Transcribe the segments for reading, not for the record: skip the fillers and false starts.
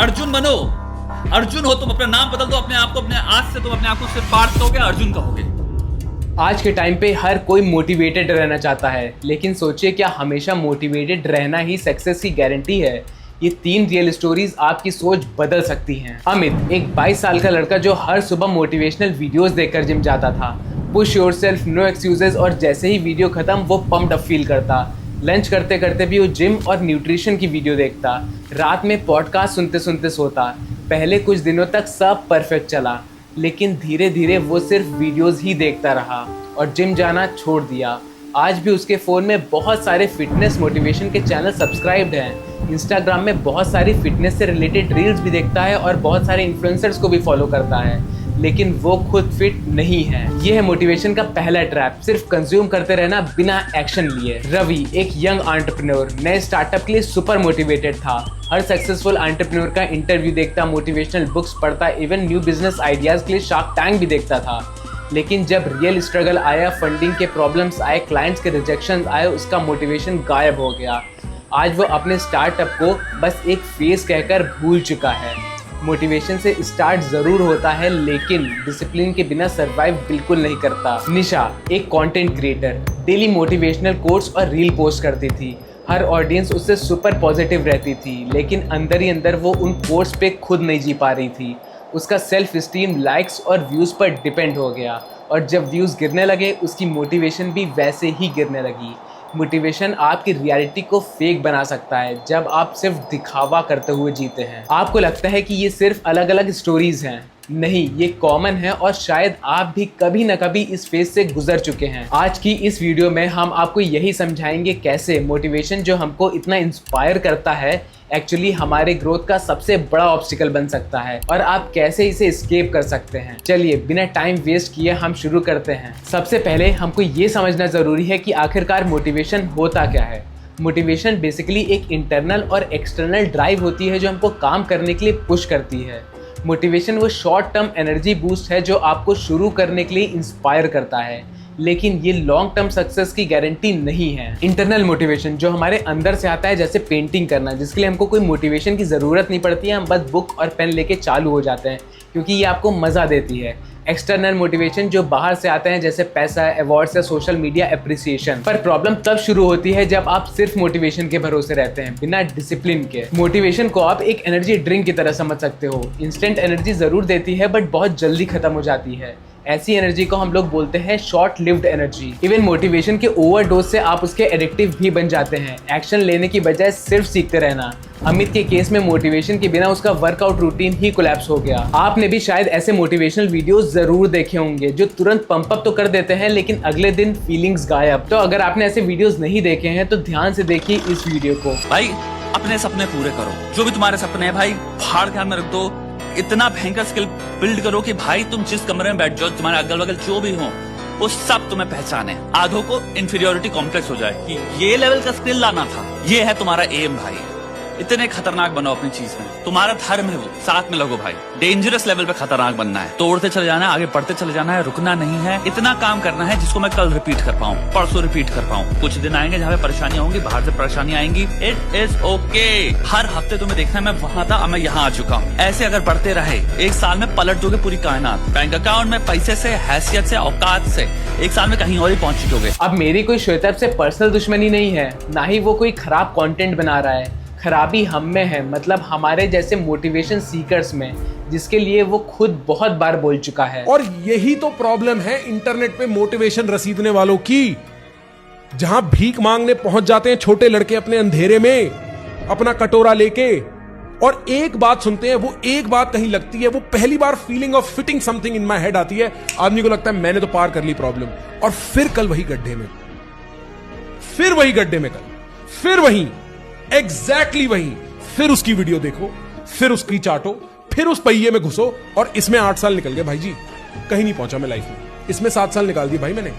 अर्जुन बनो। अर्जुन हो तुम, अपना नाम बदल दो, अपने आप को, अपने आज से तुम अपने आप को सिर्फ पार्थ कहोगे, अर्जुन कहोगे। आज के टाइम पे हर कोई मोटिवेटेड रहना चाहता है, लेकिन सोचिए क्या हमेशा मोटिवेटेड रहना ही सक्सेस की गारंटी है? ये 3 रियल स्टोरीज आपकी सोच बदल सकती हैं। अमित एक 22 साल का लड़का जो हर सुबह मोटिवेशनल वीडियोस देखकर जिम जाता था। पुश योरसेल्फ, नो एक्सक्यूजेस, और जैसे ही वीडियो खत्म वो पम्प्ड अप फील करता। लंच करते करते भी वो जिम और न्यूट्रिशन की वीडियो देखता। रात में पॉडकास्ट सुनते सुनते सोता। पहले कुछ दिनों तक सब परफेक्ट चला, लेकिन धीरे धीरे वो सिर्फ वीडियोस ही देखता रहा और जिम जाना छोड़ दिया। आज भी उसके फ़ोन में बहुत सारे फिटनेस मोटिवेशन के चैनल सब्सक्राइब्ड हैं। इंस्टाग्राम में बहुत सारी फिटनेस से रिलेटेड रील्स भी देखता है और बहुत सारे इन्फ्लुएंसर्स को भी फॉलो करता है, लेकिन वो खुद फिट नहीं है। ये है मोटिवेशन का पहला ट्रैप, सिर्फ कंज्यूम करते रहना बिना एक्शन लिए। रवि एक यंग एंटरप्रेन्योर नए स्टार्टअप के लिए सुपर मोटिवेटेड था। हर सक्सेसफुल एंटरप्रेन्योर का इंटरव्यू देखता, मोटिवेशनल बुक्स पढ़ता, इवन न्यू बिजनेस आइडियाज के लिए शार्क टैंक भी देखता था। लेकिन जब रियल स्ट्रगल आया, फंडिंग के प्रॉब्लम्स आए, क्लाइंट्स के रिजेक्शन आए, उसका मोटिवेशन गायब हो गया। आज वो अपने स्टार्टअप को बस एक फेज कहकर भूल चुका है। मोटिवेशन से स्टार्ट जरूर होता है, लेकिन डिसिप्लिन के बिना सरवाइव बिल्कुल नहीं करता। निशा एक content creator, daily motivational quotes और रील पोस्ट करती थी। हर ऑडियंस उससे सुपर पॉजिटिव रहती थी, लेकिन अंदर ही अंदर वो उन कोट्स पे खुद नहीं जी पा रही थी। उसका सेल्फ स्टीम लाइक्स और व्यूज़ पर डिपेंड हो गया, और जब व्यूज़ गिरने लगे उसकी मोटिवेशन भी वैसे ही गिरने लगी। मोटिवेशन आपकी रियलिटी को फेक बना सकता है जब आप सिर्फ दिखावा करते हुए जीते हैं। आपको लगता है कि ये सिर्फ अलग अलग स्टोरीज हैं, नहीं, ये कॉमन है और शायद आप भी कभी न कभी इस फेज से गुजर चुके हैं। आज की इस वीडियो में हम आपको यही समझाएंगे कैसे मोटिवेशन जो हमको इतना इंस्पायर करता है एक्चुअली हमारे ग्रोथ का सबसे बड़ा ऑब्स्टिकल बन सकता है, और आप कैसे इसे एस्केप कर सकते हैं। चलिए बिना टाइम वेस्ट किए हम शुरू करते हैं। सबसे पहले हमको ये समझना जरूरी है कि आखिरकार मोटिवेशन होता क्या है। मोटिवेशन बेसिकली एक इंटरनल और एक्सटर्नल ड्राइव होती है जो हमको काम करने के लिए पुश करती है। मोटिवेशन वो शॉर्ट टर्म एनर्जी बूस्ट है जो आपको शुरू करने के लिए इंस्पायर करता है, लेकिन ये लॉन्ग टर्म सक्सेस की गारंटी नहीं है। इंटरनल मोटिवेशन जो हमारे अंदर से आता है, जैसे पेंटिंग करना, जिसके लिए हमको कोई मोटिवेशन की ज़रूरत नहीं पड़ती है, हम बस बुक और पेन लेके चालू हो जाते हैं क्योंकि ये आपको मज़ा देती है। एक्सटर्नल मोटिवेशन जो बाहर से आते हैं, जैसे पैसा, अवार्ड्स या सोशल मीडिया एप्रिसिएशन। पर प्रॉब्लम तब शुरू होती है जब आप सिर्फ मोटिवेशन के भरोसे रहते हैं बिना डिसिप्लिन के। मोटिवेशन को आप एक एनर्जी ड्रिंक की तरह समझ सकते हो। इंस्टेंट एनर्जी जरूर देती है बट बहुत जल्दी खत्म हो जाती है। ऐसी एनर्जी को हम लोग बोलते हैं short lived energy. Even motivation के ओवरडोज से आप उसके एडिक्टिव भी बन जाते हैं, एक्शन लेने की बजाय सिर्फ सीखते रहना। अमित के केस में मोटिवेशन के बिना उसका वर्कआउट रूटीन ही कोलैप्स हो गया। आपने भी शायद ऐसे मोटिवेशनल वीडियोस जरूर देखे होंगे जो तुरंत पंप अप तो कर देते हैं लेकिन अगले दिन फीलिंग्स गायब। तो अगर आपने ऐसे वीडियोस नहीं देखे हैं तो ध्यान से देखिए इस वीडियो को। भाई अपने सपने पूरे करो, जो भी तुम्हारे सपने हैं भाई फाड़ ध्यान में रख दो। इतना भयंकर स्किल बिल्ड करो कि भाई तुम जिस कमरे में बैठ जाओ, तुम्हारे अगल बगल जो भी हो वो सब तुम्हें पहचाने। आधों को इंफीरियोरिटी कॉम्प्लेक्स हो जाए कि ये लेवल का स्किल लाना था। ये है तुम्हारा एम भाई। इतने खतरनाक बनो अपनी चीज में, तुम्हारा धर्म है वो, साथ में लगो भाई। डेंजरस लेवल पे खतरनाक बनना है, तोड़ते चले जाना है, आगे बढ़ते चले जाना है, रुकना नहीं है। इतना काम करना है जिसको मैं कल रिपीट कर पाऊँ, परसों रिपीट कर पाऊँ। कुछ दिन आएंगे जहाँ पे परेशानियां होंगी, बाहर से परेशानी आएंगी, इट इज ओके। हर हफ्ते तुम्हें देखना है मैं वहां था, मैं यहाँ आ चुका हूँ। ऐसे अगर बढ़ते रहे, एक साल में पलट दोगे पूरी कायनात। बैंक अकाउंट में पैसे से, हैसियत से, औकात से एक साल में कहीं और ही पहुंच चुकोगे। अब मेरी कोई श्वेता से पर्सनल दुश्मनी नहीं है, ना ही वो कोई खराब कंटेंट बना रहा है। खराबी हम में है, मतलब हमारे जैसे मोटिवेशन सीकर्स में, जिसके लिए वो खुद बहुत बार बोल चुका है। और यही तो प्रॉब्लम है इंटरनेट पे मोटिवेशन रसीदने वालों की। जहां भीख मांगने पहुंच जाते हैं छोटे लड़के अपने अंधेरे में अपना कटोरा लेके, और एक बात सुनते हैं, वो एक बात कहीं लगती है, वो पहली बार feeling of fitting something in my head आती है। आदमी को लगता है मैंने तो पार कर ली प्रॉब्लम, और फिर कल वही गड्ढे में, फिर वही गड्ढे में, कल फिर वही, एग्जैक्टली वही, फिर उसकी वीडियो देखो, फिर उसकी चाटो, फिर उस पहिए में घुसो, और इसमें 8 साल निकल गए भाई जी, कहीं नहीं पहुंचा मैं लाइफ में। इसमें 7 साल निकाल दिए भाई मैंने।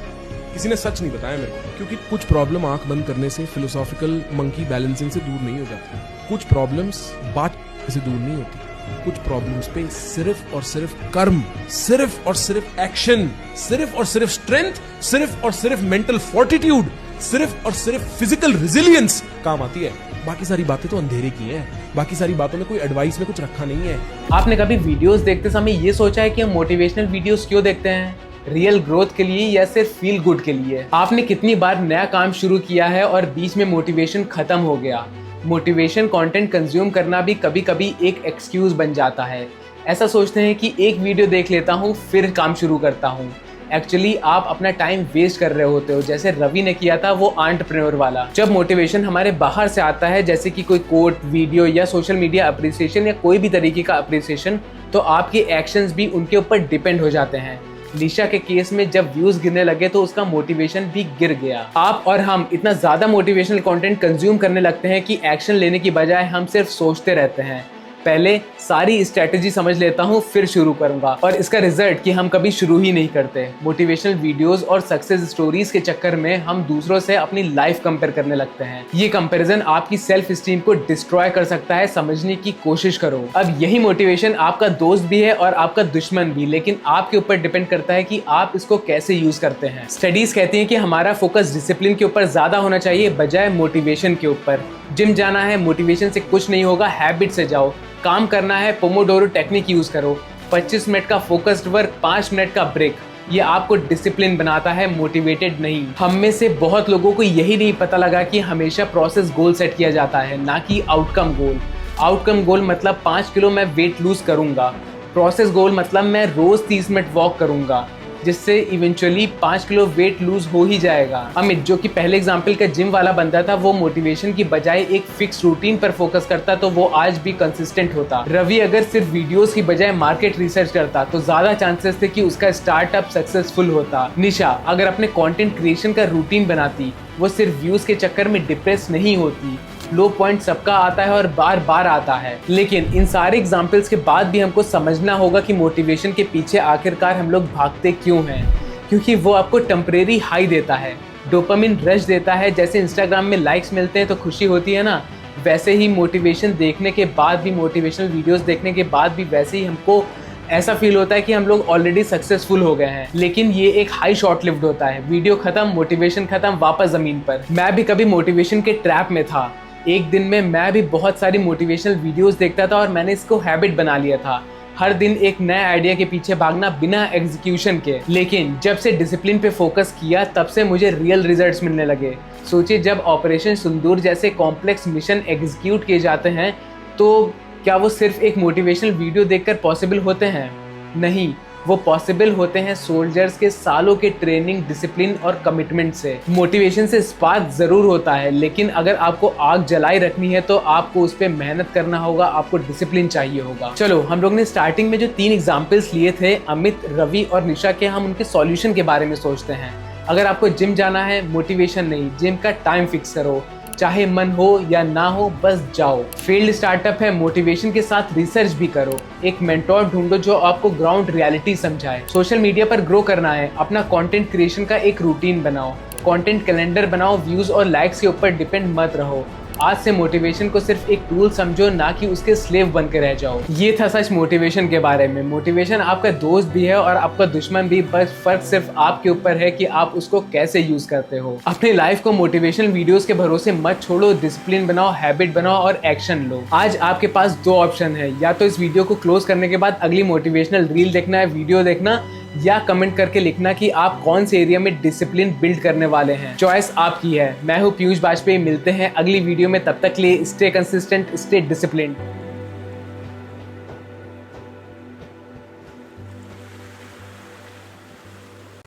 किसी ने सच नहीं बताया मेरे को, क्योंकि कुछ प्रॉब्लम आंख बंद करने से, फिलोसॉफिकल मंकी बैलेंसिंग से दूर नहीं हो जाती। कुछ प्रॉब्लम्स बात से दूर नहीं होती। कुछ प्रॉब्लम्स पे सिर्फ और सिर्फ कर्म, सिर्फ और सिर्फ एक्शन, सिर्फ और सिर्फ स्ट्रेंथ, सिर्फ और सिर्फ मेंटल फोर्टिट्यूड, सिर्फ और सिर्फ फिजिकल रेजिलियंस काम आती है। बाकी सारी बातें तो अंधेरे की हैं, बाकी सारी बातों में कोई एडवाइस में कुछ रखा नहीं है। आपने कभी वीडियोस देखते समय ये सोचा है कि हम मोटिवेशनल वीडियोस क्यों देखते हैं? रियल ग्रोथ के लिए या सिर्फ फील गुड के लिए? आपने कितनी बार नया काम शुरू किया है और बीच में मोटिवेशन खत्म हो गया? मोटिवेशन कंटेंट कंज्यूम करना भी कभी कभी एक एक्सक्यूज बन जाता है। ऐसा सोचते हैं कि एक वीडियो देख लेता हूँ फिर काम शुरू करता हूँ। एक्चुअली आप अपना टाइम वेस्ट कर रहे होते हो, जैसे रवि ने किया था वो एंटरप्रेन्योर वाला। जब मोटिवेशन हमारे बाहर से आता है, जैसे कि कोई कोट, वीडियो या सोशल मीडिया अप्रिसिएशन या कोई भी तरीके का अप्रिसिएशन, तो आपके एक्शंस भी उनके ऊपर डिपेंड हो जाते हैं। निशा के केस में जब व्यूज गिरने लगे तो उसका मोटिवेशन भी गिर गया। आप और हम इतना ज्यादा मोटिवेशनल कंटेंट कंज्यूम करने लगते हैं कि एक्शन लेने की बजाय हम सिर्फ सोचते रहते हैं। पहले सारी स्ट्रेटेजी समझ लेता हूँ फिर शुरू करूंगा, और इसका रिजल्ट कि हम कभी शुरू ही नहीं करते। मोटिवेशनल वीडियोस और सक्सेस स्टोरीज के चक्कर में हम दूसरों से अपनी लाइफ कंपेयर करने लगते हैं। ये कंपैरिजन आपकी सेल्फ स्टीम को डिस्ट्रॉय कर सकता है। समझने की कोशिश करो। अब यही मोटिवेशन आपका दोस्त भी है और आपका दुश्मन भी, लेकिन आपके ऊपर डिपेंड करता है कि आप इसको कैसे यूज करते हैं। स्टडीज कहती हैं कि हमारा फोकस डिसिप्लिन के ऊपर ज्यादा होना चाहिए बजाय मोटिवेशन के ऊपर। जिम जाना है, मोटिवेशन से कुछ नहीं होगा, हैबिट से जाओ। काम करना है, पोमोडोरो टेक्निक यूज करो। 25 मिनट का फोकस्ड वर्क, 5 मिनट का ब्रेक, ये आपको डिसिप्लिन बनाता है, मोटिवेटेड नहीं। हम में से बहुत लोगों को यही नहीं पता लगा कि हमेशा प्रोसेस गोल सेट किया जाता है, ना कि आउटकम गोल। आउटकम गोल मतलब 5 किलो मैं वेट लूज करूंगा। प्रोसेस गोल मतलब मैं रोज 30 मिनट वॉक करूंगा, जिससे इवेंचुअली 5 किलो वेट लूज हो ही जाएगा। अमित, जो कि पहले एग्जाम्पल का जिम वाला बंदा था, वो मोटिवेशन की बजाय एक फिक्स रूटीन पर फोकस करता तो वो आज भी कंसिस्टेंट होता। रवि अगर सिर्फ वीडियोस की बजाय मार्केट रिसर्च करता तो ज्यादा चांसेस थे कि उसका स्टार्टअप सक्सेसफुल होता। निशा अगर अपने कंटेंट क्रिएशन का रूटीन बनाती, वो सिर्फ व्यूज के चक्कर में डिप्रेस नहीं होती। लो पॉइंट सबका आता है और बार बार आता है, लेकिन इन सारे एग्जाम्पल्स के बाद भी हमको समझना होगा कि मोटिवेशन के पीछे आखिरकार हम लोग भागते क्यों हैं। क्योंकि वो आपको टेम्परेरी हाई देता है, डोपामिन रश देता है। जैसे इंस्टाग्राम में लाइक्स मिलते हैं तो खुशी होती है ना, वैसे ही मोटिवेशन देखने के बाद भी, मोटिवेशनल वीडियोस देखने के बाद भी वैसे ही हमको ऐसा फील होता है कि हम लोग ऑलरेडी सक्सेसफुल हो गए हैं। लेकिन ये एक हाई शॉर्ट लिव्ड होता है। वीडियो खत्म, मोटिवेशन खत्म, वापस जमीन पर। मैं भी कभी मोटिवेशन के ट्रैप में था। एक दिन में मैं भी बहुत सारी मोटिवेशनल वीडियोस देखता था और मैंने इसको हैबिट बना लिया था, हर दिन एक नए आइडिया के पीछे भागना बिना एग्जीक्यूशन के। लेकिन जब से डिसिप्लिन पे फोकस किया तब से मुझे रियल रिजल्ट्स मिलने लगे। सोचिए, जब ऑपरेशन सिंदूर जैसे कॉम्प्लेक्स मिशन एग्जीक्यूट किए जाते हैं तो क्या वो सिर्फ एक मोटिवेशनल वीडियो देखकर पॉसिबल होते हैं? नहीं, वो पॉसिबल होते हैं सोल्जर्स के सालों के ट्रेनिंग, डिसिप्लिन और कमिटमेंट से। मोटिवेशन से स्पार्क जरूर होता है, लेकिन अगर आपको आग जलाई रखनी है तो आपको उस पर मेहनत करना होगा, आपको डिसिप्लिन चाहिए होगा। चलो, हम लोग ने स्टार्टिंग में जो 3 एग्जाम्पल्स लिए थे, अमित, रवि और निशा के, हम उनके सॉल्यूशन के बारे में सोचते हैं। अगर आपको जिम जाना है, मोटिवेशन नहीं, जिम का टाइम फिक्स करो, चाहे मन हो या ना हो, बस जाओ। फील्ड स्टार्टअप है, मोटिवेशन के साथ रिसर्च भी करो। एक मेंटोर ढूंढो जो आपको ग्राउंड रियलिटी समझाए। सोशल मीडिया पर ग्रो करना है, अपना कंटेंट क्रिएशन का एक रूटीन बनाओ, कंटेंट कैलेंडर बनाओ। व्यूज और लाइक्स के ऊपर डिपेंड मत रहो। आज से मोटिवेशन को सिर्फ एक टूल समझो, ना कि उसके स्लेव बन के रह जाओ। ये था सच मोटिवेशन के बारे में। मोटिवेशन आपका दोस्त भी है और आपका दुश्मन भी, बस फर्क सिर्फ आपके ऊपर है कि आप उसको कैसे यूज करते हो। अपनी लाइफ को मोटिवेशनल वीडियोस के भरोसे मत छोड़ो, डिसिप्लिन बनाओ, हैबिट बनाओ और एक्शन लो। आज आपके पास 2 ऑप्शन है, या तो इस वीडियो को क्लोज करने के बाद अगली मोटिवेशनल रील देखना है, वीडियो देखना, या कमेंट करके लिखना कि आप कौन से एरिया में डिसिप्लिन बिल्ड करने वाले हैं। चॉइस आपकी है। मैं हूँ पीयूष बाजपेयी, मिलते हैं अगली वीडियो में। तब तक के लिए स्टे कंसिस्टेंट, स्टे डिसिप्लिन्ड।